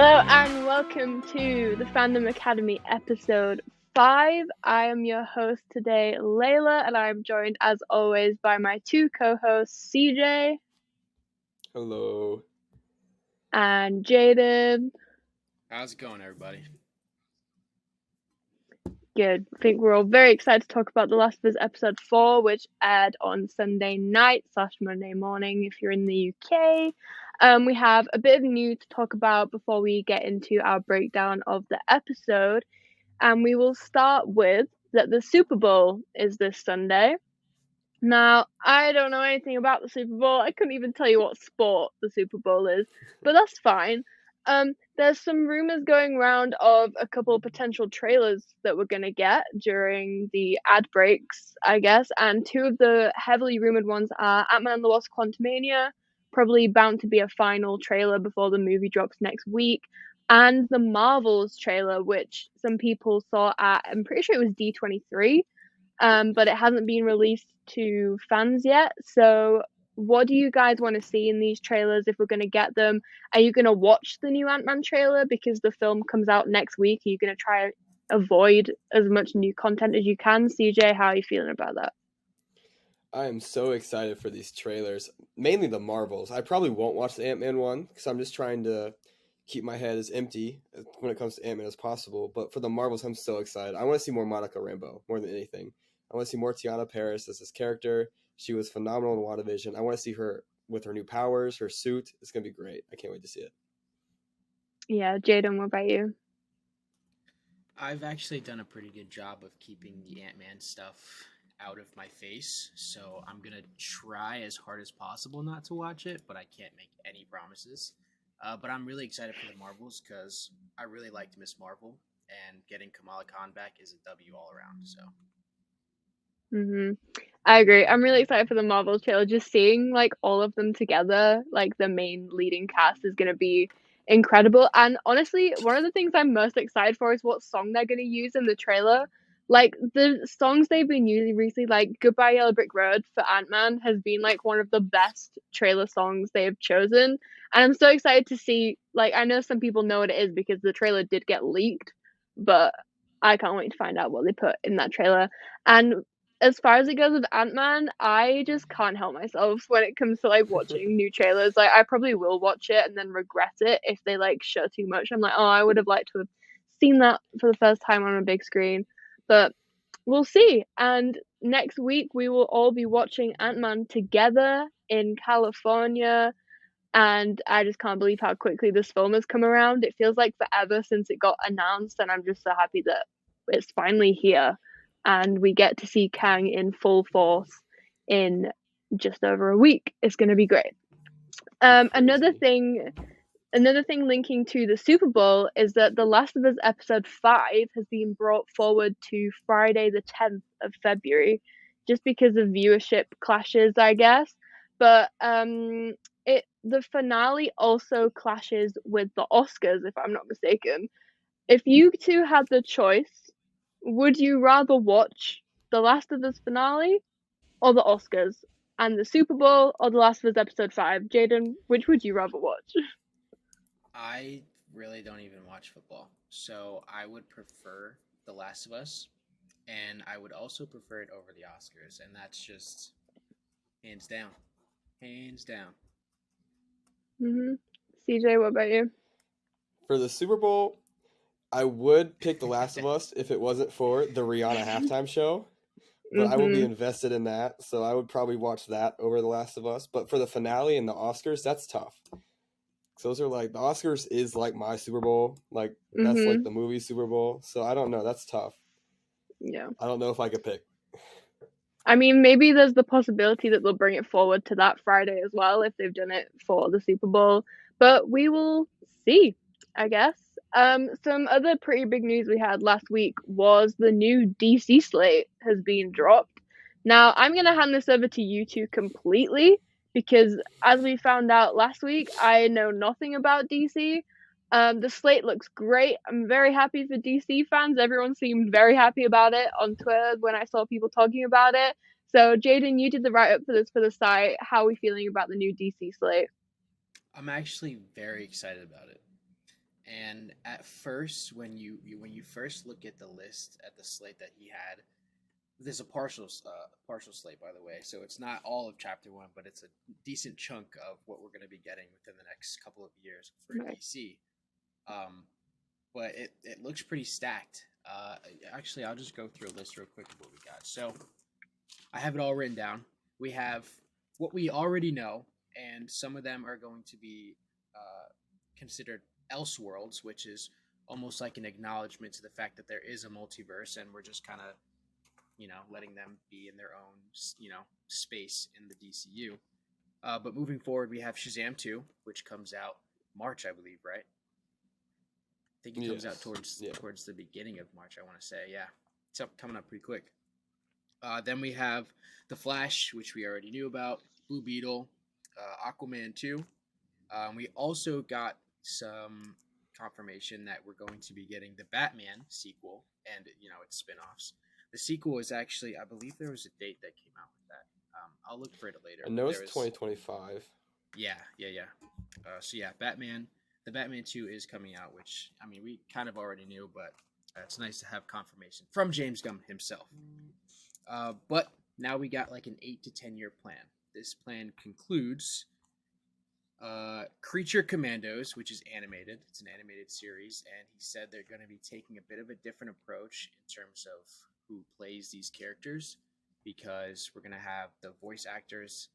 Hello and welcome to the Fandom Academy episode 5. I am your host today, Laila, and I'm joined as always by my two co-hosts, CJ. Hello. And Jaiden. How's it going, everybody? Good. I think we're all very excited to talk about The Last of Us episode 4, which aired on Sunday night / Monday morning if you're in the UK. We have a bit of news to talk about before we get into our breakdown of the episode. And we will start with that the Super Bowl is this Sunday. Now, I don't know anything about the Super Bowl. I couldn't even tell you what sport the Super Bowl is, but that's fine. There's some rumors going around of a couple of potential trailers that we're going to get during the ad breaks, I guess, and two of the heavily rumored ones are Ant-Man and the Wasp: Quantumania, probably bound to be a final trailer before the movie drops next week, and the Marvels trailer, which some people saw at, I'm pretty sure it was D23, but it hasn't been released to fans yet. So what do you guys want to see in these trailers if we're going to get them? Are you going to watch the new Ant-Man trailer because the film comes out next week? Are you going to try to avoid as much new content as you can? CJ, how are you feeling about that? I am so excited for these trailers, mainly the Marvels. I probably won't watch the Ant-Man one because I'm just trying to keep my head as empty when it comes to Ant-Man as possible. But for the Marvels, I'm so excited. I want to see more Monica Rambeau more than anything. I want to see more Tiana Paris as this character. She was phenomenal in WandaVision. I want to see her with her new powers, her suit. It's going to be great. I can't wait to see it. Yeah, Jaiden, what about you? I've actually done a pretty good job of keeping the Ant-Man stuff out of my face, so I'm going to try as hard as possible not to watch it, but I can't make any promises. But I'm really excited for the Marvels because I really liked Miss Marvel, and getting Kamala Khan back is a W all around, so... I agree. I'm really excited for the Marvels trailer. Just seeing like all of them together, like the main leading cast, is gonna be incredible. And honestly, one of the things I'm most excited for is what song they're gonna use in the trailer. Like the songs they've been using recently, like "Goodbye Yellow Brick Road" for Ant-Man has been like one of the best trailer songs they have chosen. And I'm so excited to see. Like, I know some people know what it is because the trailer did get leaked, but I can't wait to find out what they put in that trailer. And as far as it goes with Ant-Man, I just can't help myself when it comes to like watching new trailers. Like, I probably will watch it and then regret it if they like show too much. I'm like, oh, I would have liked to have seen that for the first time on a big screen, but we'll see. And next week we will all be watching Ant-Man together in California, and I just can't believe how quickly this film has come around. It feels like forever since it got announced, and I'm just so happy that it's finally here and we get to see Kang in full force in just over a week. It's going to be great. Another thing linking to the Super Bowl is that The Last of Us episode 5 has been brought forward to Friday the 10th of February just because of viewership clashes, I guess. But the finale also clashes with the Oscars, if I'm not mistaken. If you two had the choice, would you rather watch The Last of Us finale or the Oscars? And the Super Bowl or The Last of Us episode 5? Jaiden, which would you rather watch? I really don't even watch football, so I would prefer The Last of Us, and I would also prefer it over the Oscars, and that's just hands down. Hands down. CJ, what about you? For the Super Bowl, I would pick The Last of Us if it wasn't for the Rihanna halftime show. But I will be invested in that, so I would probably watch that over The Last of Us. But for the finale and the Oscars, that's tough. Those are like, the Oscars is like my Super Bowl. Like, that's like the movie Super Bowl. So I don't know. That's tough. Yeah. I don't know if I could pick. I mean, maybe there's the possibility that they'll bring it forward to that Friday as well if they've done it for the Super Bowl. But we will see, I guess. Some other pretty big news we had last week was the new DC Slate has been dropped. Now, I'm going to hand this over to you two completely because as we found out last week, I know nothing about DC. The slate looks great. I'm very happy for DC fans. Everyone seemed very happy about it on Twitter when I saw people talking about it. So, Jaiden, you did the write-up for this for the site. How are we feeling about the new DC slate? I'm actually very excited about it. And at first, when you first look at the list at the slate that he had, there's a partial slate, by the way. So it's not all of Chapter 1, but it's a decent chunk of what we're going to be getting within the next couple of years for Right. DC. But it looks pretty stacked. Actually, I'll just go through a list real quick of what we got. So I have it all written down. We have what we already know, and some of them are going to be considered Elseworlds, which is almost like an acknowledgement to the fact that there is a multiverse, and we're just kind of, letting them be in their own, space in the DCU. But moving forward, we have Shazam 2, which comes out March, I believe, right? I think it comes out towards the beginning of March, I want to say. Yeah, it's coming up pretty quick. Then we have The Flash, which we already knew about, Blue Beetle, Aquaman 2. We also got some confirmation that we're going to be getting the Batman sequel and, its spin-offs. The sequel is actually, I believe there was a date that came out with that. I'll look for it later. I know it's 2025. Yeah. So yeah, the Batman 2 is coming out, which, I mean, we kind of already knew, but it's nice to have confirmation from James Gunn himself. But now we got like an 8 to 10 year plan. This plan concludes Creature Commandos, which is animated. It's an animated series, and he said they're going to be taking a bit of a different approach in terms of who plays these characters, because we're going to have the voice actors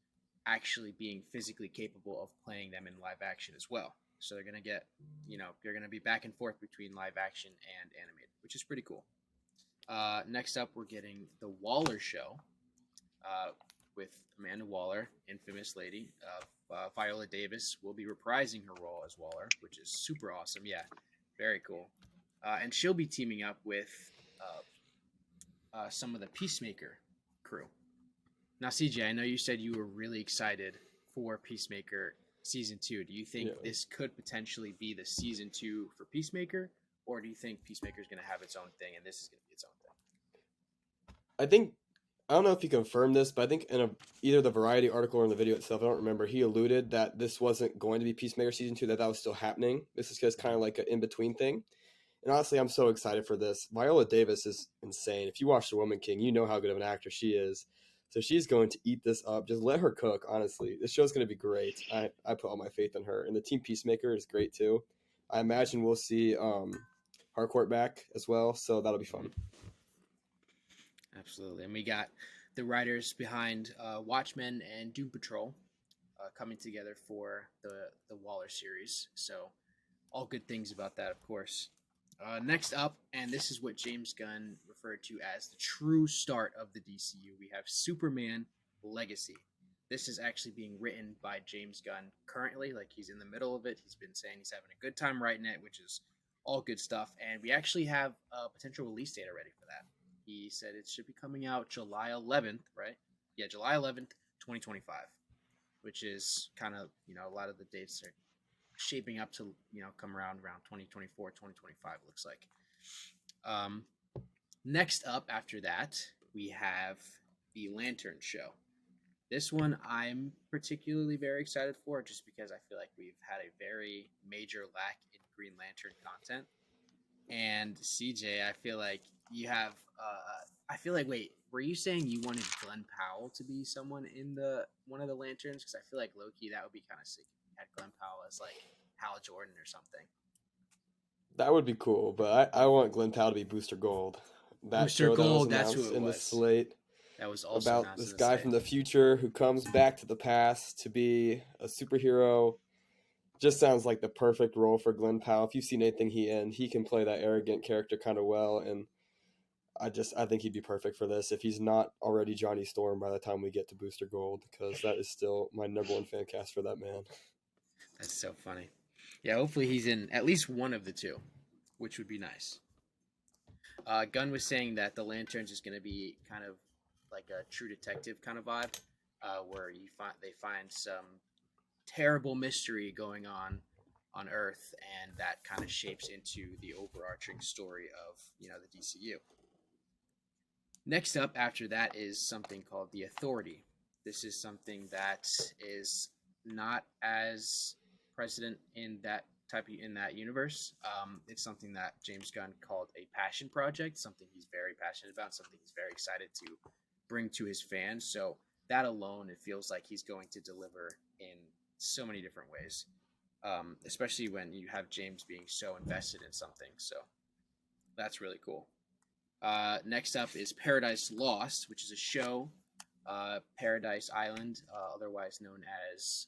actually being physically capable of playing them in live action as well. So they're going to get, they're going to be back and forth between live action and animated, which is pretty cool. Next up, we're getting The Waller Show with Amanda Waller, infamous lady. Viola Davis will be reprising her role as Waller, which is super awesome. Yeah, very cool. And she'll be teaming up with some of the Peacemaker crew. Now, CJ, I know you said you were really excited for Peacemaker Season 2. Do you think this could potentially be the Season 2 for Peacemaker, or do you think Peacemaker is going to have its own thing and this is going to be its own thing? I don't know if he confirmed this, but I think in either the Variety article or in the video itself, I don't remember, he alluded that this wasn't going to be Peacemaker Season 2, that was still happening. This is just kind of like an in-between thing. And honestly, I'm so excited for this. Viola Davis is insane. If you watch The Woman King, you know how good of an actor she is. So she's going to eat this up. Just let her cook, honestly. This show's going to be great. I put all my faith in her. And the Team Peacemaker is great, too. I imagine we'll see Harcourt back as well, so that'll be fun. Absolutely. And we got the writers behind Watchmen and Doom Patrol coming together for the Waller series. So all good things about that, of course. Next up, and this is what James Gunn referred to as the true start of the DCU, we have Superman Legacy. This is actually being written by James Gunn currently, like he's in the middle of it. He's been saying he's having a good time writing it, which is all good stuff. And we actually have a potential release date already for that. He said it should be coming out July 11th, right? Yeah, July 11th, 2025, which is kind of, a lot of the dates are shaping up to, come around 2024, 2025, looks like. Next up after that, we have the Lantern Show. This one I'm particularly very excited for, just because I feel like we've had a very major lack in Green Lantern content. And CJ, I feel like you have, wait, were you saying you wanted Glenn Powell to be someone in one of the Lanterns? Because I feel like low-key that would be kind of sick if you had Glenn Powell as like Hal Jordan or something. That would be cool, but I want Glenn Powell to be Booster Gold. Booster Gold, that's who it in was. The slate. That was also about this guy from the future who comes back to the past to be a superhero. Just sounds like the perfect role for Glenn Powell. If you've seen anything he can play that arrogant character kind of well, and I think he'd be perfect for this if he's not already Johnny Storm by the time we get to Booster Gold, because that is still my number one fan cast for that man. That's so funny. Yeah, hopefully he's in at least one of the two, which would be nice. Gunn was saying that the Lanterns is going to be kind of like a True Detective kind of vibe, where they find some terrible mystery going on Earth, and that kind of shapes into the overarching story of the DCU. Next up after that is something called The Authority. This is something that is not as precedent in that in that universe. It's something that James Gunn called a passion project, something he's very passionate about, something he's very excited to bring to his fans. So that alone, it feels like he's going to deliver in so many different ways, especially when you have James being so invested in something. So that's really cool. Next up is Paradise Lost, which is a show. Paradise Island, otherwise known as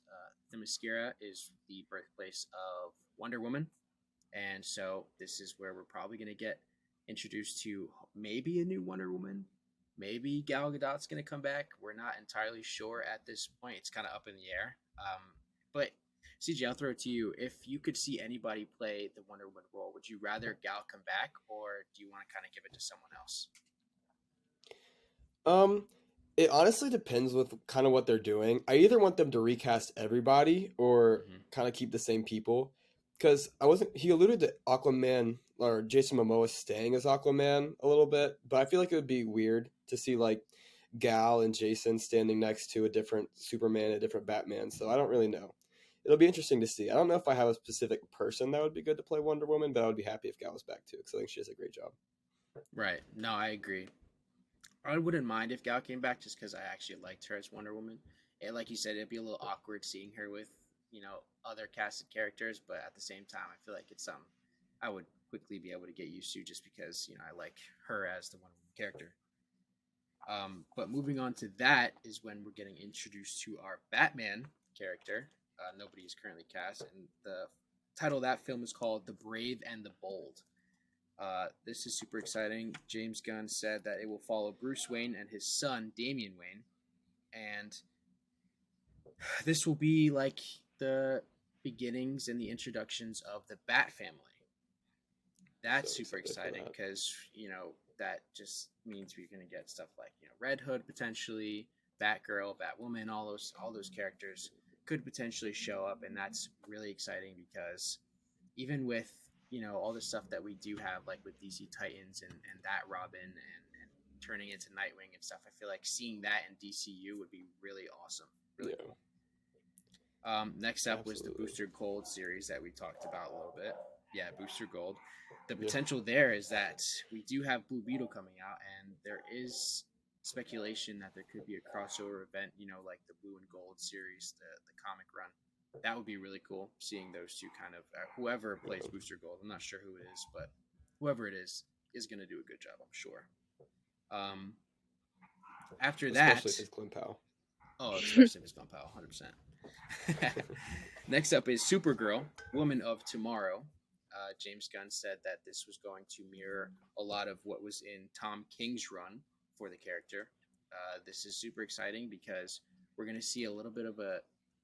Themyscira, is the birthplace of Wonder Woman. And so this is where we're probably going to get introduced to maybe a new Wonder Woman. Maybe Gal Gadot's going to come back. We're not entirely sure at this point. It's kind of up in the air. But CJ, I'll throw it to you. If you could see anybody play the Wonder Woman role, would you rather Gal come back, or do you want to kind of give it to someone else? It honestly depends with kind of what they're doing. I either want them to recast everybody or kind of keep the same people. Because he alluded to Aquaman or Jason Momoa staying as Aquaman a little bit, but I feel like it would be weird to see like Gal and Jason standing next to a different Superman, a different Batman. So I don't really know. It'll be interesting to see. I don't know if I have a specific person that would be good to play Wonder Woman, but I would be happy if Gal was back too, because I think she does a great job. Right. No, I agree. I wouldn't mind if Gal came back, just because I actually liked her as Wonder Woman. And like you said, it'd be a little awkward seeing her with, other casted characters, but at the same time, I feel like it's something I would quickly be able to get used to, just because, I like her as the Wonder Woman character. But moving on to that is when we're getting introduced to our Batman character. Nobody is currently cast, and the title of that film is called The Brave and the Bold. This is super exciting. James Gunn said that it will follow Bruce Wayne and his son, Damian Wayne. And this will be like the beginnings and the introductions of the Bat family. That's super exciting because, that just means we're going to get stuff like, Red Hood potentially, Batgirl, Batwoman, all those characters could potentially show up. And that's really exciting because even with, all the stuff that we do have, like with DC Titans and that Robin and turning into Nightwing and stuff, I feel like seeing that in DCU would be really awesome. Really cool. Next up was the Booster Gold series that we talked about a little bit. Yeah, Booster Gold. The potential there is that we do have Blue Beetle coming out, and there is speculation that there could be a crossover event, like the Blue and Gold series, the comic run. That would be really cool, seeing those two kind of whoever plays Booster Gold. I'm not sure who it is, but whoever it is going to do a good job, I'm sure. After that, especially if it's Glenn Powell. Oh, especially if it's Glenn Powell, 100%. Next up is Supergirl, Woman of Tomorrow. James Gunn said that this was going to mirror a lot of what was in Tom King's run for the character. This is super exciting because we're going to see a little bit of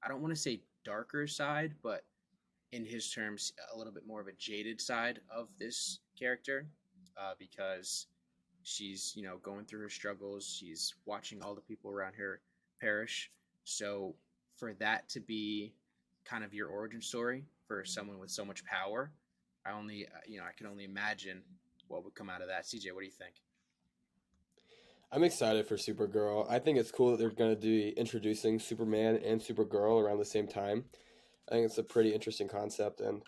I don't want to say darker side, but in his terms, a little bit more of a jaded side of this character, because she's, going through her struggles. She's watching all the people around her perish. So for that to be kind of your origin story for someone with so much power, I can only imagine what would come out of that. CJ, what do you think? I'm excited for Supergirl. I think it's cool that they're going to be introducing Superman and Supergirl around the same time. I think it's a pretty interesting concept, and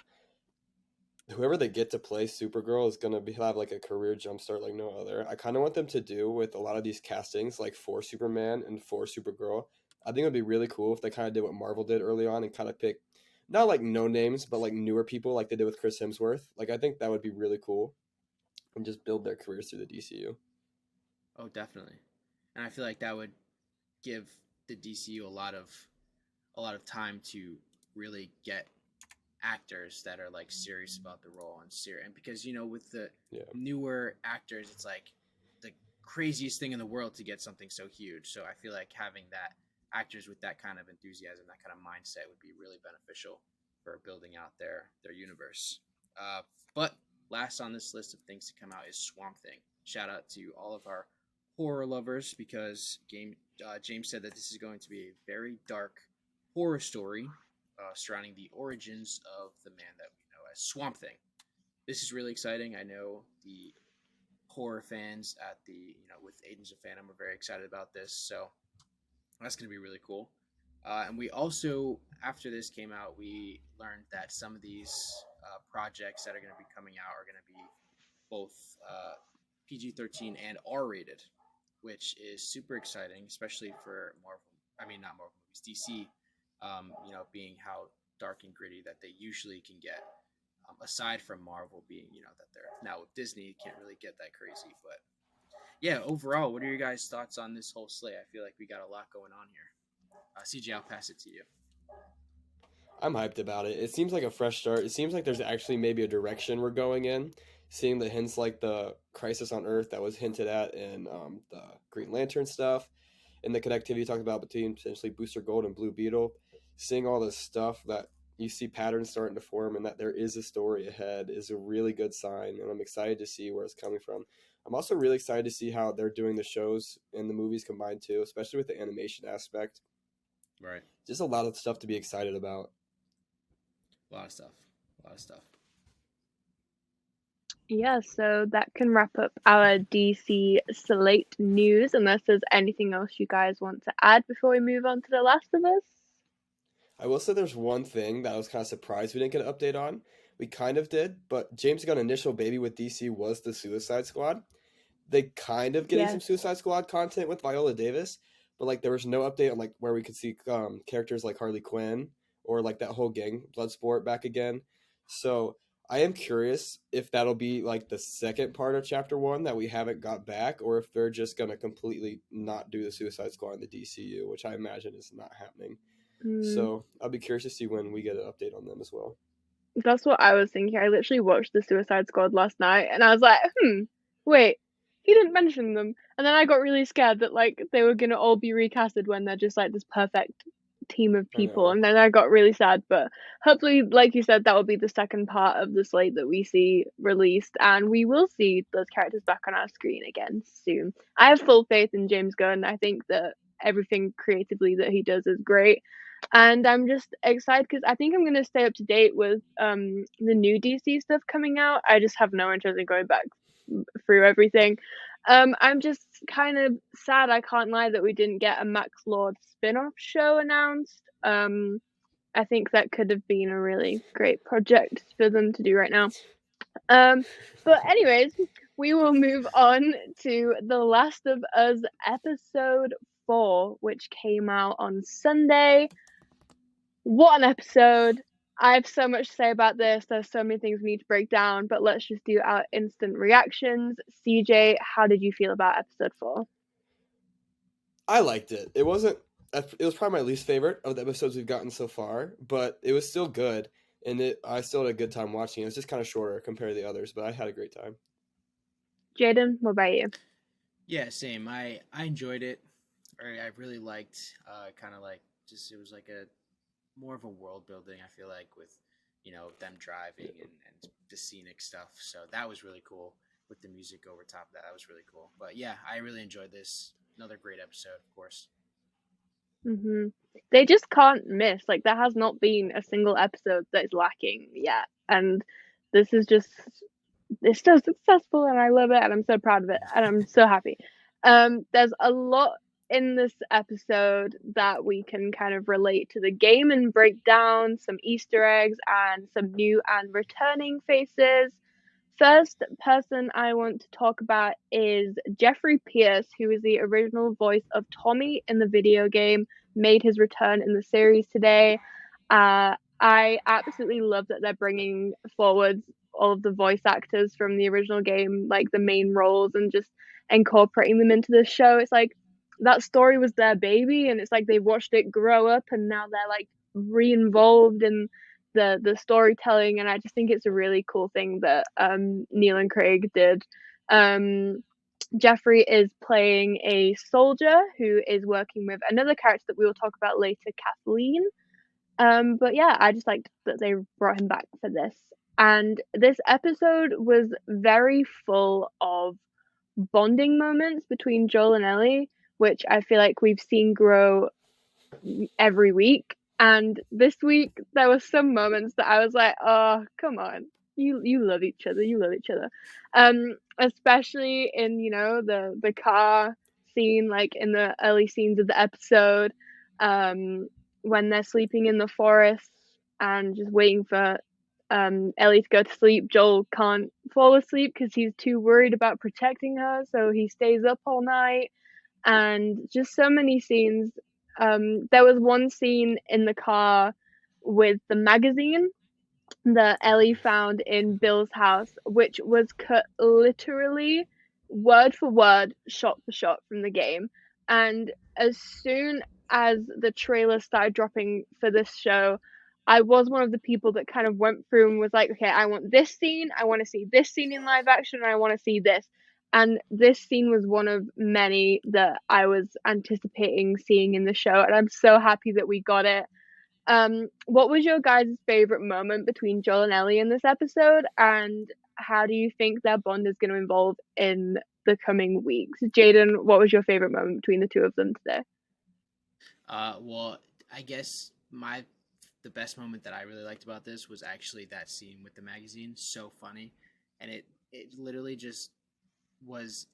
whoever they get to play Supergirl is going to have like a career jumpstart like no other. I kind of want them to do with a lot of these castings, like for Superman and for Supergirl. I think it would be really cool if they kind of did what Marvel did early on and kind of pick, not like no names, but like newer people like they did with Chris Hemsworth. Like, I think that would be really cool and just build their careers through the DCU. Oh, definitely. And I feel like that would give the DCU a lot of time to really get actors that are like serious about the role and because with the newer actors, it's like the craziest thing in the world to get something so huge. So I feel like having that actors with that kind of enthusiasm, that kind of mindset would be really beneficial for building out their universe. But last on this list of things to come out is Swamp Thing. Shout out to all of our horror lovers, because James said that this is going to be a very dark horror story surrounding the origins of the man that we know as Swamp Thing. This is really exciting. I know the horror fans at with Agents of Fandom are very excited about this, so that's going to be really cool. And we also, after this came out, we learned that some of these projects that are going to be coming out are going to be both PG-13 and R-rated, which is super exciting, especially for Marvel. I mean, not Marvel movies, DC. Being how dark and gritty that they usually can get. Aside from Marvel being, that they're now with Disney, you can't really get that crazy. But yeah, overall, what are your guys' thoughts on this whole slate? I feel like we got a lot going on here. CJ, I'll pass it to you. I'm hyped about it. It seems like a fresh start. It seems like there's actually maybe a direction we're going in. Seeing the hints like the Crisis on Earth that was hinted at in the Green Lantern stuff, and the connectivity talked about between potentially Booster Gold and Blue Beetle. Seeing all this stuff that you see patterns starting to form and that there is a story ahead is a really good sign, and I'm excited to see where it's coming from. I'm also really excited to see how they're doing the shows and the movies combined too, especially with the animation aspect. Right. Just a lot of stuff to be excited about. A lot of stuff. Yeah, so that can wrap up our DC Slate news, unless there's anything else you guys want to add before we move on to The Last of Us. I will say there's one thing that I was kind of surprised we didn't get an update on. We kind of did, but James Gunn's initial baby with DC was the Suicide Squad. They kind of getting some Suicide Squad content with Viola Davis, but like there was no update on like where we could see characters like Harley Quinn or like that whole gang Bloodsport back again. So I am curious if that'll be like the second part of Chapter 1 that we haven't got back, or if they're just going to completely not do the Suicide Squad in the DCU, which I imagine is not happening. So I'll be curious to see when we get an update on them as well. That's what I was thinking. I literally watched the Suicide Squad last night, and I was like, wait, he didn't mention them. And then I got really scared that like they were gonna all be recasted when they're just like this perfect team of people, and then I got really sad. But hopefully, like you said, that will be the second part of the slate that we see released, and we will see those characters back on our screen again soon. I have full faith in James Gunn. I think that everything creatively that he does is great. And I'm just excited because I think I'm going to stay up to date with the new DC stuff coming out. I just have no interest in going back through everything. I'm just kind of sad, I can't lie, that we didn't get a Max Lord spin-off show announced. I think that could have been a really great project for them to do right now. But anyways, we will move on to The Last of Us episode 4, which came out on Sunday. What an episode. I have so much to say about this. There's so many things we need to break down, but let's just do our instant reactions. CJ, how did you feel about episode 4? I liked it. It was probably my least favorite of the episodes we've gotten so far, but it was still good, and I still had a good time watching it. It was just kind of shorter compared to the others, but I had a great time. Jaiden, what about you? Yeah, same. I enjoyed it. I really liked kind of like just it was like a more of a world building, I feel like, with them driving and the scenic stuff. So that was really cool with the music over top of that. That was really cool. But yeah, I really enjoyed this. Another great episode, of course. They just can't miss. Like, there has not been a single episode that is lacking yet, and this is just, it's so successful, and I love it, and I'm so proud of it, and I'm so happy. There's a lot in this episode that we can kind of relate to the game and break down some Easter eggs and some new and returning faces. First person I want to talk about is Jeffrey Pierce, who is the original voice of Tommy in the video game, made his return in the series today. I absolutely love that they're bringing forward all of the voice actors from the original game, like the main roles, and just incorporating them into the show. It's like that story was their baby, and it's like they watched it grow up, and now they're like re-involved in the storytelling, and I just think it's a really cool thing that Neil and Craig did. Jeffrey is playing a soldier who is working with another character that we will talk about later, Kathleen. But yeah, I just liked that they brought him back for this. And this episode was very full of bonding moments between Joel and Ellie, which I feel like we've seen grow every week. And this week there were some moments that I was like, oh, come on. You love each other. You love each other. Especially in, the car scene, like in the early scenes of the episode, when they're sleeping in the forest and just waiting for Ellie to go to sleep, Joel can't fall asleep because he's too worried about protecting her, so he stays up all night. And just so many scenes. There was one scene in the car with the magazine that Ellie found in Bill's house, which was cut literally word for word, shot for shot from the game. And as soon as the trailer started dropping for this show, I was one of the people that kind of went through and was like, okay, I want this scene, I want to see this scene in live action, and I want to see this. And this scene was one of many that I was anticipating seeing in the show, and I'm so happy that we got it. What was your guys' favorite moment between Joel and Ellie in this episode, and how do you think their bond is going to evolve in the coming weeks? Jaiden, what was your favorite moment between the two of them today? Well, I guess the best moment that I really liked about this was actually that scene with the magazine. So funny, and it literally just was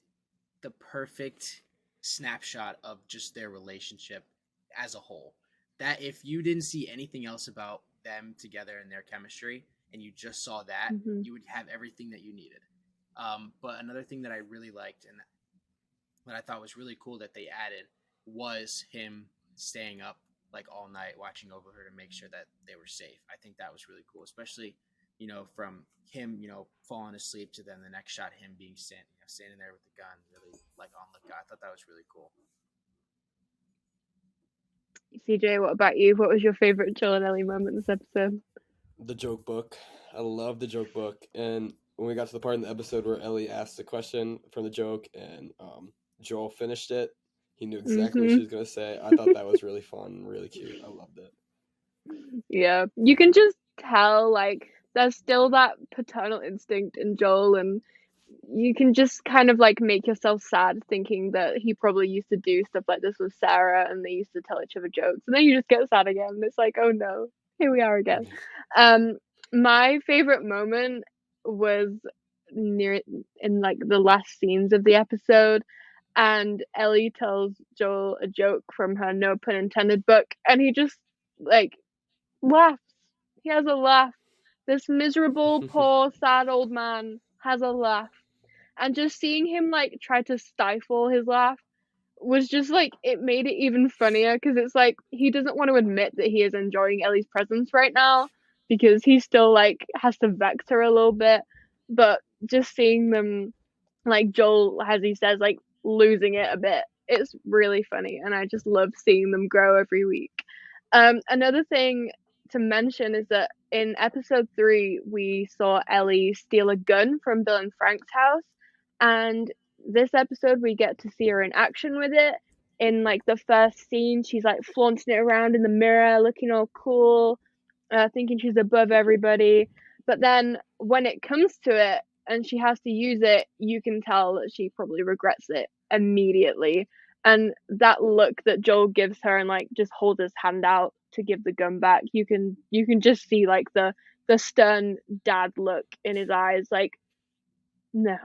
the perfect snapshot of just their relationship as a whole. That if you didn't see anything else about them together and their chemistry, and you just saw that, you would have everything that you needed. But another thing that I really liked and that I thought was really cool that they added was him staying up like all night watching over her to make sure that they were safe. I think that was really cool, especially, from him, falling asleep to then the next shot, him being standing there with the gun, really like on lookout. I thought that was really cool. CJ, what about you? What was your favorite Joel and Ellie moment in this episode? The joke book. I love the joke book. And when we got to the part in the episode where Ellie asked the question from the joke and Joel finished it, he knew exactly what she was going to say. I thought that was really fun, really cute. I loved it. Yeah, you can just tell, like, there's still that paternal instinct in Joel, and you can just kind of like make yourself sad thinking that he probably used to do stuff like this with Sarah and they used to tell each other jokes, and then you just get sad again. It's like, oh no, here we are again. My favorite moment was near in like the last scenes of the episode, and Ellie tells Joel a joke from her no pun intended book, and he just like laughs. He has a laugh. This miserable, poor, sad old man has a laugh. And just seeing him like try to stifle his laugh was just like, it made it even funnier because it's like he doesn't want to admit that he is enjoying Ellie's presence right now because he still like has to vex her a little bit. But just seeing them, like Joel, as he says, like losing it a bit, it's really funny, and I just love seeing them grow every week. Another thing to mention is that in episode 3, we saw Ellie steal a gun from Bill and Frank's house, and this episode we get to see her in action with it. In like the first scene, she's like flaunting it around in the mirror, looking all cool, thinking she's above everybody. But then when it comes to it and she has to use it, you can tell that she probably regrets it immediately. And that look that Joel gives her and like just holds his hand out to give the gun back, you can just see like the stern dad look in his eyes, like no.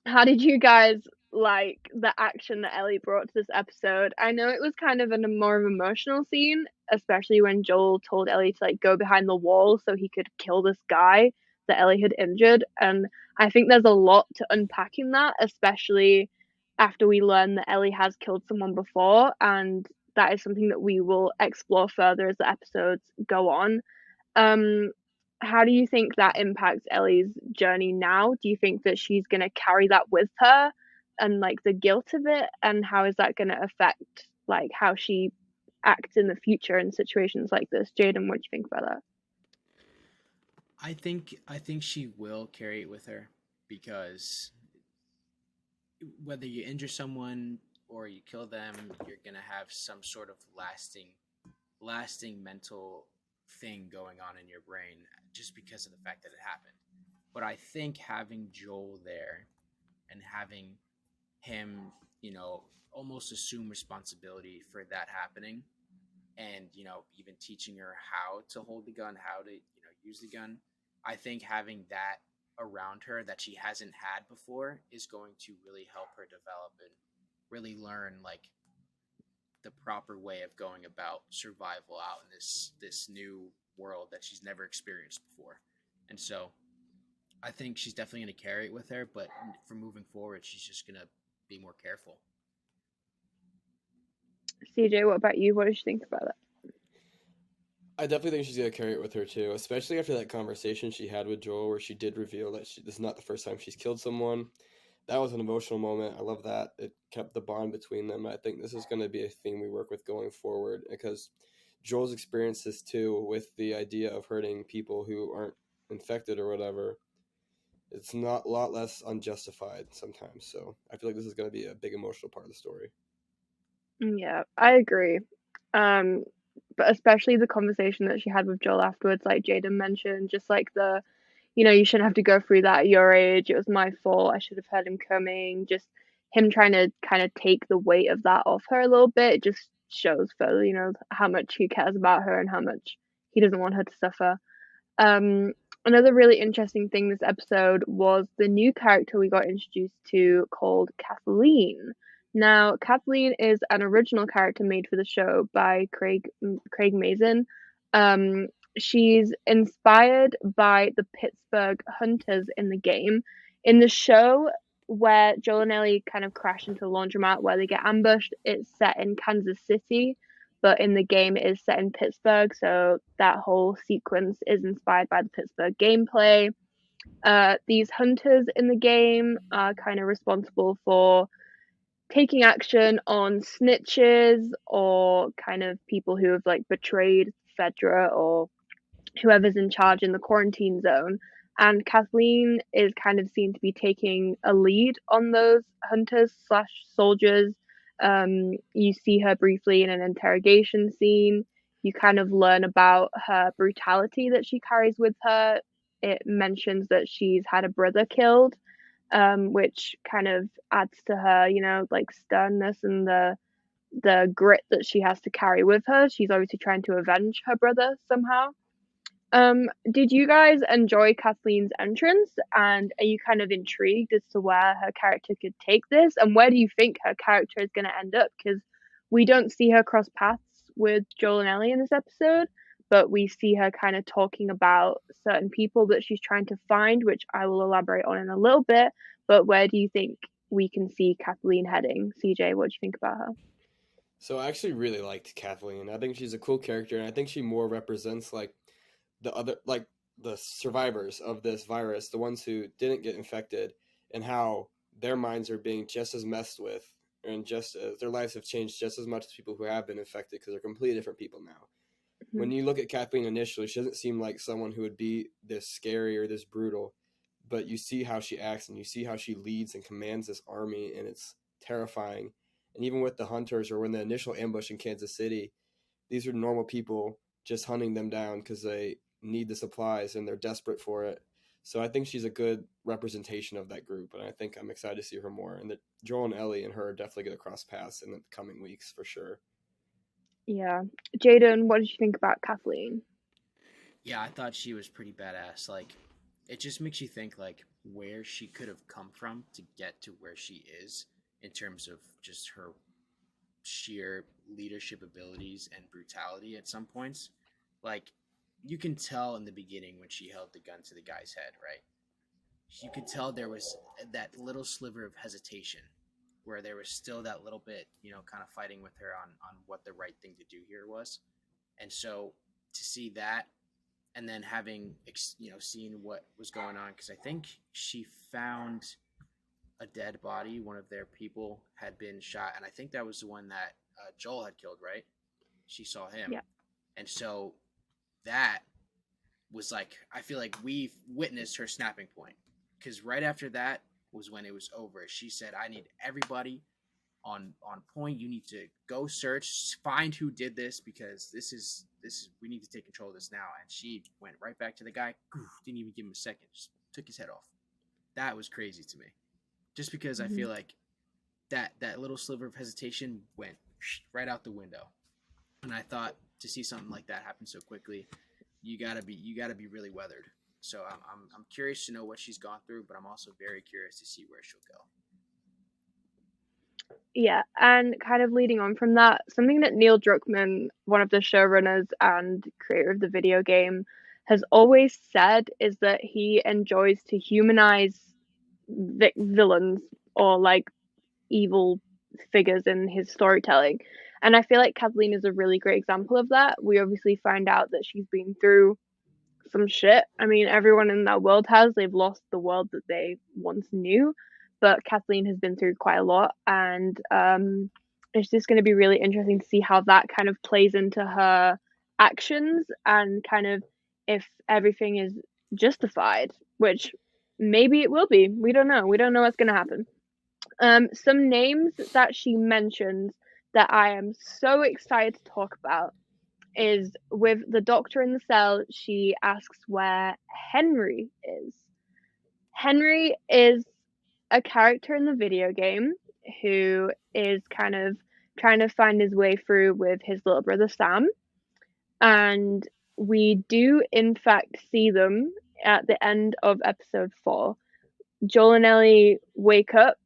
How did you guys like the action that Ellie brought to this episode? I know it was kind of a more emotional scene, especially when Joel told Ellie to like go behind the wall so he could kill this guy that Ellie had injured. And I think there's a lot to unpack in that, especially after we learn that Ellie has killed someone before, and that is something that we will explore further as the episodes go on. Um, how do you think that impacts Ellie's journey now? Do you think that she's going to carry that with her and like the guilt of it? And how is that going to affect like how she acts in the future in situations like this? Jaiden, what do you think about that? I think she will carry it with her because whether you injure someone or you kill them, you're going to have some sort of lasting mental thing going on in your brain just because of the fact that it happened. But I think having Joel there and having him, almost assume responsibility for that happening and, even teaching her how to hold the gun, how to, use the gun, I think having that around her that she hasn't had before is going to really help her develop and really learn like the proper way of going about survival out in this new world that she's never experienced before. And so I think she's definitely going to carry it with her, but for moving forward, she's just going to be more careful. CJ, what about you? What did you think about that? I definitely think she's going to carry it with her too, especially after that conversation she had with Joel where she did reveal that this is not the first time she's killed someone. That was an emotional moment. I love that. It kept the bond between them. I think this is going to be a theme we work with going forward because Joel's experienced this too with the idea of hurting people who aren't infected or whatever. It's not a lot less unjustified sometimes. So I feel like this is going to be a big emotional part of the story. Yeah, I agree. But especially the conversation that she had with Joel afterwards, like Jaiden mentioned, just like you shouldn't have to go through that at your age. It was my fault. I should have heard him coming. Just him trying to kind of take the weight of that off her a little bit. It just shows further, how much he cares about her and how much he doesn't want her to suffer. Another really interesting thing this episode was the new character we got introduced to called Kathleen. Now, Kathleen is an original character made for the show by Craig Mazin. She's inspired by the Pittsburgh Hunters in the game. In the show, where Joel and Ellie kind of crash into a laundromat where they get ambushed, it's set in Kansas City, but in the game it is set in Pittsburgh, so that whole sequence is inspired by the Pittsburgh gameplay. These hunters in the game are kind of responsible for taking action on snitches or kind of people who have like betrayed Fedra or whoever's in charge in the quarantine zone. And Kathleen is kind of seen to be taking a lead on those hunters slash soldiers. You see her briefly in an interrogation scene. You kind of learn about her brutality that she carries with her. It mentions that she's had a brother killed, which kind of adds to her, like sternness and the grit that she has to carry with her. She's obviously trying to avenge her brother somehow. Did you guys enjoy Kathleen's entrance? And are you kind of intrigued as to where her character could take this? And where do you think her character is going to end up? Because we don't see her cross paths with Joel and Ellie in this episode, but we see her kind of talking about certain people that she's trying to find, which I will elaborate on in a little bit. But where do you think we can see Kathleen heading? CJ, what do you think about her? So I actually really liked Kathleen. I think she's a cool character, and I think she more represents like the survivors of this virus, the ones who didn't get infected, and how their minds are being just as messed with, and just as their lives have changed just as much as people who have been infected because they're completely different people now. Mm-hmm. When you look at Kathleen initially, she doesn't seem like someone who would be this scary or this brutal, but you see how she acts and you see how she leads and commands this army, and it's terrifying. And even with the hunters, or when the initial ambush in Kansas City, these are normal people just hunting them down because they need the supplies and they're desperate for it. So I think she's a good representation of that group, and I think I'm excited to see her more. And that Joel and Ellie and her are definitely going to cross paths in the coming weeks for sure. Yeah. Jaiden, what did you think about Kathleen? Yeah, I thought she was pretty badass. Like, it just makes you think, like, where she could have come from to get to where she is in terms of just her sheer leadership abilities and brutality at some points. Like, you can tell in the beginning when she held the gun to the guy's head, right? You could tell there was that little sliver of hesitation where there was still that little bit, kind of fighting with her on what the right thing to do here was. And so to see that, and then having, seen what was going on, because I think she found a dead body. One of their people had been shot, and I think that was the one that Joel had killed, right? She saw him. Yeah. And so that was like, I feel like we've witnessed her snapping point, because right after that was when it was over. She said, I need everybody on point. You need to go search, find who did this, because this is we need to take control of this now. And she went right back to the guy, didn't even give him a second, just took his head off. That was crazy to me, just because I feel like that little sliver of hesitation went right out the window. And I thought, to see something like that happen so quickly, you gotta be really weathered. So I'm curious to know what she's gone through, but I'm also very curious to see where she'll go. Yeah, and kind of leading on from that, something that Neil Druckmann, one of the showrunners and creator of the video game, has always said is that he enjoys to humanize villains or like evil figures in his storytelling. And I feel like Kathleen is a really great example of that. We obviously find out that she's been through some shit. I mean, everyone in that world has. They've lost the world that they once knew, but Kathleen has been through quite a lot, and it's just going to be really interesting to see how that kind of plays into her actions and kind of if everything is justified, which maybe it will be. We don't know. We don't know what's going to happen. Some names that she mentions that I am so excited to talk about is with the doctor in the cell, she asks where Henry is. Henry is a character in the video game who is kind of trying to find his way through with his little brother Sam. And we do, in fact, see them at the end of episode 4. Joel and Ellie wake up.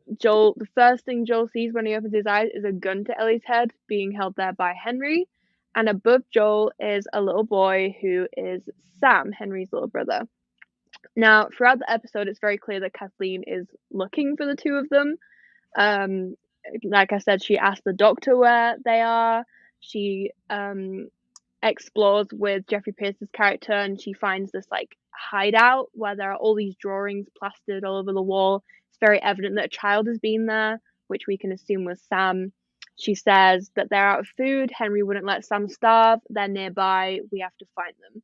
The first thing Joel sees when he opens his eyes is a gun to Ellie's head being held there by Henry. And above Joel is a little boy who is Sam, Henry's little brother. Now, throughout the episode, it's very clear that Kathleen is looking for the two of them. Like I said, she asks the doctor where they are. She explores with Jeffrey Pierce's character, and she finds this like hideout where there are all these drawings plastered all over the wall. It's very evident that a child has been there, which we can assume was Sam. She says that they're out of food. Henry wouldn't let Sam starve. They're nearby. We have to find them.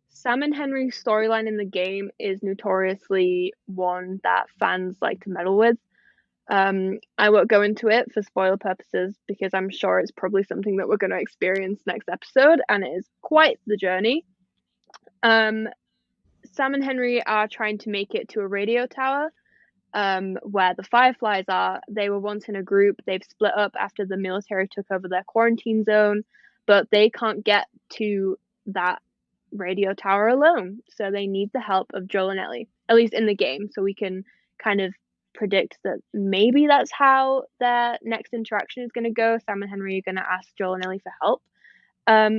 Sam and Henry's storyline in the game is notoriously one that fans like to meddle with. I won't go into it for spoiler purposes because I'm sure it's probably something that we're going to experience next episode, and it is quite the journey. Sam and Henry are trying to make it to a radio tower where the Fireflies are. They were once in a group. They've split up after the military took over their quarantine zone, but they can't get to that radio tower alone. So they need the help of Joel and Ellie, at least in the game, so we can kind of predict that maybe that's how their next interaction is going to go. Sam and Henry are going to ask Joel and Ellie for help.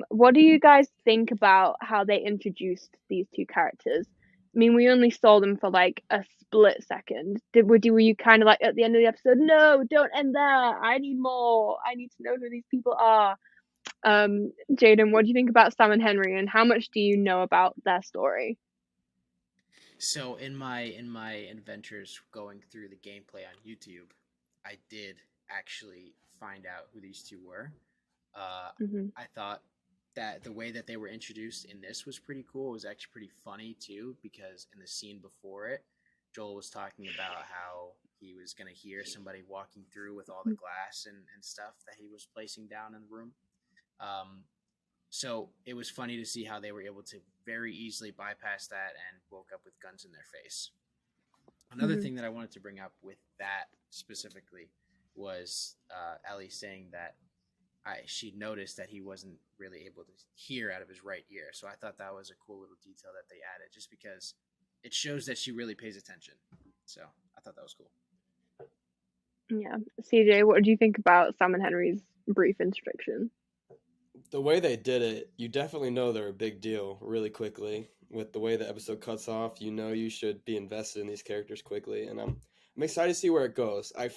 What do you guys think about how they introduced these two characters? I mean, we only saw them for like a split second. Were you kind of like at the end of the episode, no, don't end there. I need more. I need to know who these people are. Jaiden, what do you think about Sam and Henry, and how much do you know about their story? So in my adventures going through the gameplay on YouTube, I did actually find out who these two were. I thought that the way that they were introduced in this was pretty cool. It was actually pretty funny too, because in the scene before it, Joel was talking about how he was going to hear somebody walking through with all the glass and stuff that he was placing down in the room. So it was funny to see how they were able to very easily bypass that and woke up with guns in their face. Another thing that I wanted to bring up with that specifically was Ellie saying that she noticed that he wasn't really able to hear out of his right ear. So I thought that was a cool little detail that they added, just because it shows that she really pays attention. So I thought that was cool. Yeah. CJ, what do you think about Sam and Henry's brief introduction? The way they did it, you definitely know they're a big deal really quickly. With the way the episode cuts off, you know you should be invested in these characters quickly, and I'm excited to see where it goes. I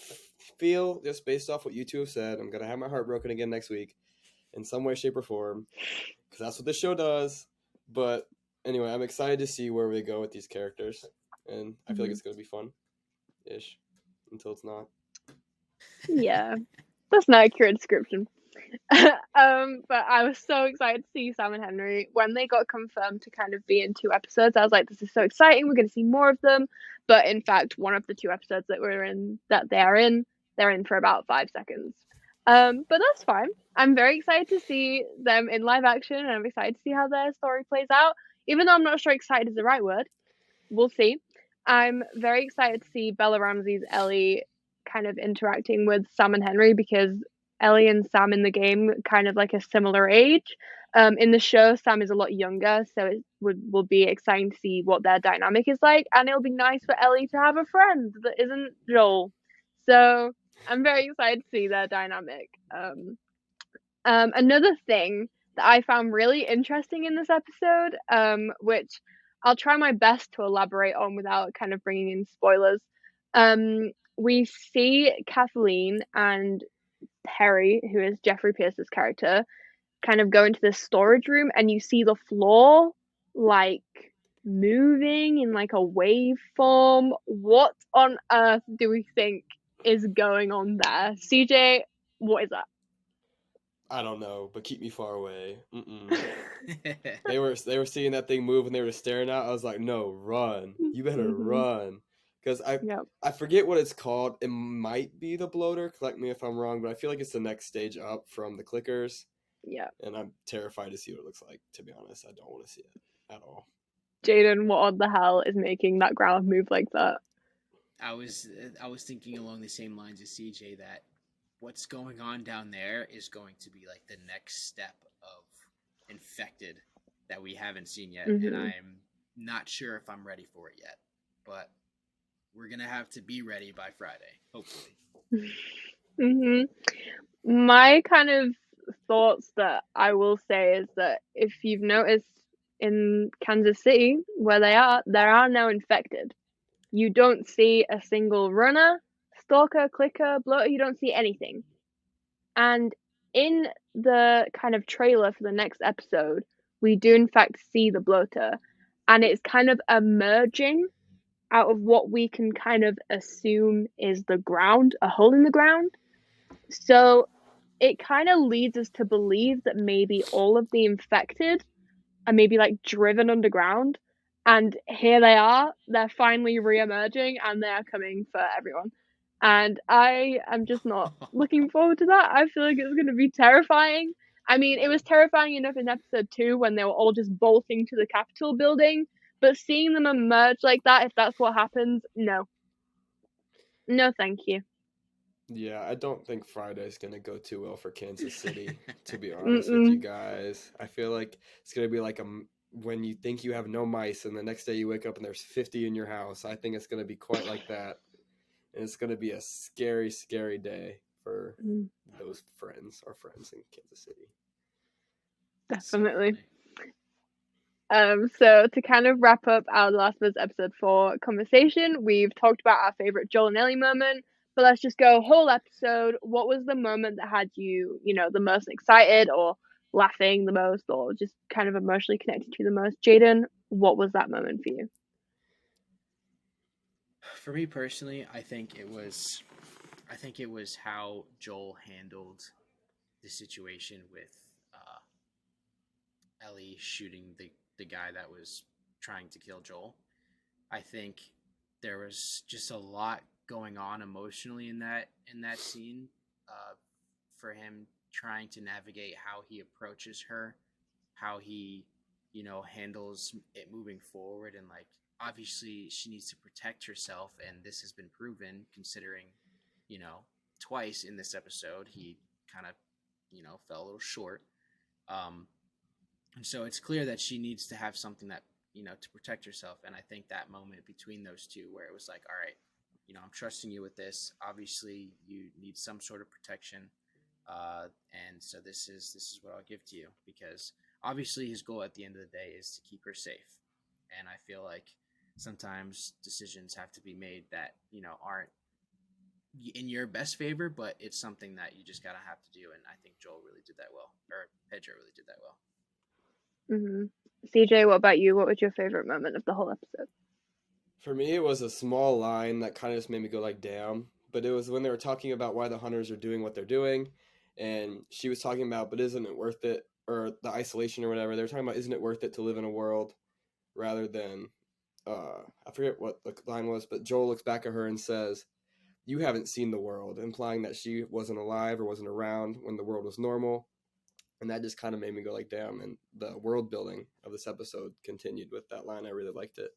feel, just based off what you two have said, I'm going to have my heart broken again next week in some way, shape, or form, because that's what this show does. But anyway, I'm excited to see where we go with these characters, and I feel like it's going to be fun-ish until it's not. Yeah, that's not a accurate description. But I was so excited to see Sam and Henry when they got confirmed to kind of be in 2 episodes. I was like, this is so exciting, we're going to see more of them. But in fact, one of the 2 episodes that they're in for about 5 seconds. But that's fine. I'm very excited to see them in live action, and I'm excited to see how their story plays out, even though I'm not sure excited is the right word. We'll see. I'm very excited to see Bella Ramsey's Ellie kind of interacting with Sam and Henry, because Ellie and Sam in the game kind of like a similar age. In the show, Sam is a lot younger, so it will be exciting to see what their dynamic is like, and it'll be nice for Ellie to have a friend that isn't Joel. So I'm very excited to see their dynamic. Another thing that I found really interesting in this episode, which I'll try my best to elaborate on without kind of bringing in spoilers. We see Kathleen and Perry, who is Jeffrey Pierce's character, kind of go into this storage room, and you see the floor like moving in like a waveform. What on earth do we think is going on there? CJ, what is that? I don't know, but keep me far away. They were seeing that thing move and they were staring out. I was like, no, run! You better run, because I forget what it's called. It might be the bloater. Correct me if I'm wrong, but I feel like it's the next stage up from the clickers. Yeah. And I'm terrified to see what it looks like. To be honest, I don't want to see it at all. Jaiden, what the hell is making that ground move like that? I was thinking along the same lines as CJ that what's going on down there is going to be like the next step of infected that we haven't seen yet, and I'm not sure if I'm ready for it yet. But we're gonna have to be ready by Friday, hopefully. My kind of thoughts that I will say is that if you've noticed in Kansas City, where there are no infected. You don't see a single runner, stalker, clicker, bloater, you don't see anything. And in the kind of trailer for the next episode, we do in fact see the bloater, and it's kind of emerging out of what we can kind of assume is the ground, a hole in the ground. So it kind of leads us to believe that maybe all of the infected are maybe like driven underground, and here they are, they're finally re-emerging and they are coming for everyone. And I am just not looking forward to that. I feel like it's going to be terrifying. I mean, it was terrifying enough in episode 2 when they were all just bolting to the Capitol building, but seeing them emerge like that, if that's what happens, no. No, thank you. Yeah, I don't think Friday's going to go too well for Kansas City, to be honest with you guys. I feel like it's going to be like when you think you have no mice and the next day you wake up and there's 50 in your house. I think it's going to be quite like that. And it's going to be a scary, scary day for those our friends in Kansas City. Definitely. So to kind of wrap up our Last of Us episode 4 conversation, we've talked about our favorite Joel and Ellie moment, but let's just go whole episode. What was the moment that had you, the most excited or laughing the most or just kind of emotionally connected to the most? Jaiden, what was that moment for you? For me personally, I think it was how Joel handled the situation with Ellie shooting the guy that was trying to kill Joel. I think there was just a lot going on emotionally in that scene, for him trying to navigate how he approaches her, how he handles it moving forward, and like obviously she needs to protect herself, and this has been proven considering twice in this episode he kind of fell a little short. And so it's clear that she needs to have something that, to protect herself. And I think that moment between those two where it was like, all right, I'm trusting you with this. Obviously you need some sort of protection. And so this is what I'll give to you, because obviously his goal at the end of the day is to keep her safe. And I feel like sometimes decisions have to be made that, aren't in your best favor, but it's something that you just gotta have to do. And I think Joel really did that well, or Pedro really did that well. CJ, what about you? What was your favorite moment of the whole episode? For me, it was a small line that kind of just made me go like, damn. But it was when they were talking about why the hunters are doing what they're doing. And she was talking about, but isn't it worth it? Or the isolation or whatever. They were talking about, isn't it worth it to live in a world rather than, I forget what the line was, but Joel looks back at her and says, you haven't seen the world, implying that she wasn't alive or wasn't around when the world was normal. And that just kind of made me go like, damn. And the world building of this episode continued with that line. I really liked it.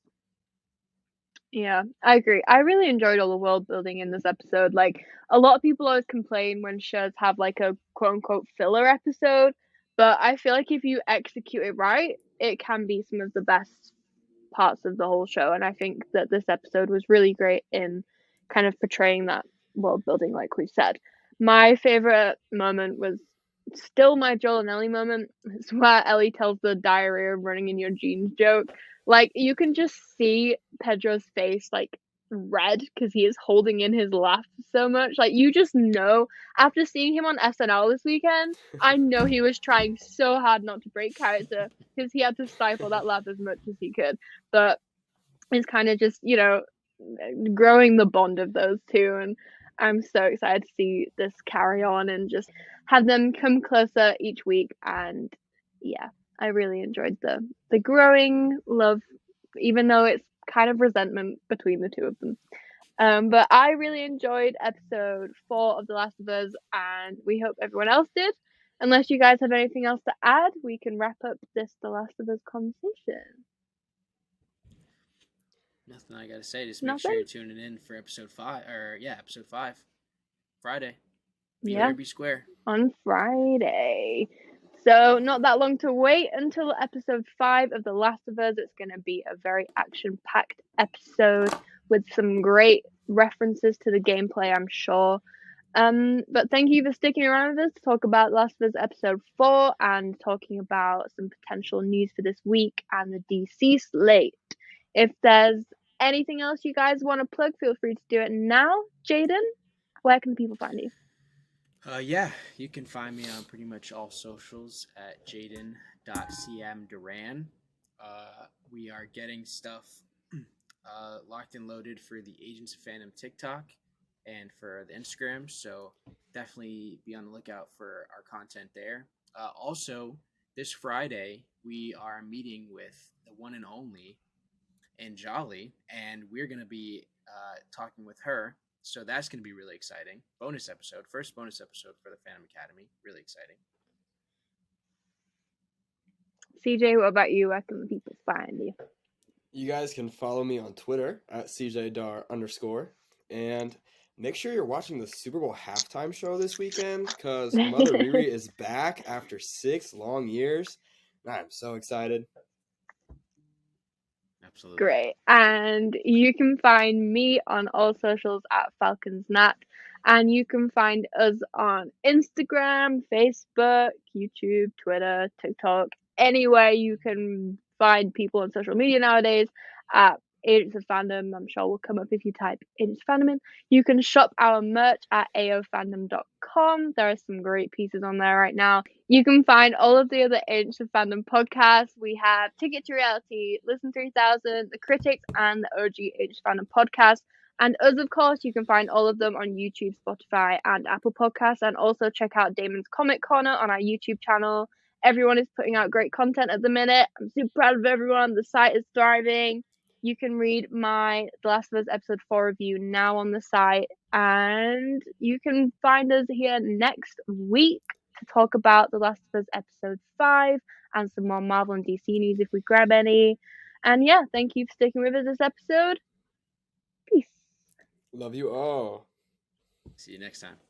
Yeah, I agree. I really enjoyed all the world building in this episode. Like, a lot of people always complain when shows have like a quote unquote filler episode, but I feel like if you execute it right, it can be some of the best parts of the whole show. And I think that this episode was really great in kind of portraying that world building, like we said. My favorite moment was still my Joel and Ellie moment. It's where Ellie tells the diarrhea running in your jeans joke. Like, you can just see Pedro's face, like, red because he is holding in his laugh so much. Like, you just know, after seeing him on SNL this weekend, I know he was trying so hard not to break character because he had to stifle that laugh as much as he could. But it's kind of just, growing the bond of those two, and I'm so excited to see this carry on and just have them come closer each week. And yeah, I really enjoyed the growing love, even though it's kind of resentment between the two of them. But I really enjoyed episode 4 of The Last of Us, and we hope everyone else did. Unless you guys have anything else to add, we can wrap up this The Last of Us conversation. Nothing I gotta say. Just make sure you're tuning in for episode 5. Episode 5. Friday. Be there, be square. On Friday. So not that long to wait until episode 5 of The Last of Us. It's going to be a very action-packed episode with some great references to the gameplay, I'm sure. But thank you for sticking around with us to talk about Last of Us episode 4 and talking about some potential news for this week and the DC Slate. If there's anything else you guys want to plug, feel free to do it now. Jaiden, where can people find you? You can find me on pretty much all socials at jaiden.cmduran. We are getting stuff locked and loaded for the Agents of Fandom TikTok and for the Instagram, so definitely be on the lookout for our content there. Also, this Friday, we are meeting with the one and only Anjali, and we're going to be talking with her. So that's going to be really exciting. First bonus episode for the Fandom Academy. Really exciting. CJ, what about you? Where can people find you? You guys can follow me on Twitter at CJDar_. And make sure you're watching the Super Bowl halftime show this weekend because Mother Riri is back after 6 long years. I'm so excited. Absolutely. Great. And you can find me on all socials at FalconsNat. And you can find us on Instagram, Facebook, YouTube, Twitter, TikTok, anywhere you can find people on social media nowadays at Agents of Fandom. I'm sure will come up if you type Agents of Fandom in. You can shop our merch at aofandom.com. There are some great pieces on there right now. You can find all of the other Agents of Fandom podcasts. We have Ticket to Reality, Listen 3000, The Critics, and the OG Agents of Fandom podcast. And us, of course, you can find all of them on YouTube, Spotify, and Apple Podcasts. And also check out Damon's Comic Corner on our YouTube channel. Everyone is putting out great content at the minute. I'm super proud of everyone. The site is thriving. You can read my The Last of Us episode 4 review now on the site. And you can find us here next week to talk about The Last of Us episode 5 and some more Marvel and DC news if we grab any. And yeah, thank you for sticking with us this episode. Peace. Love you all. See you next time.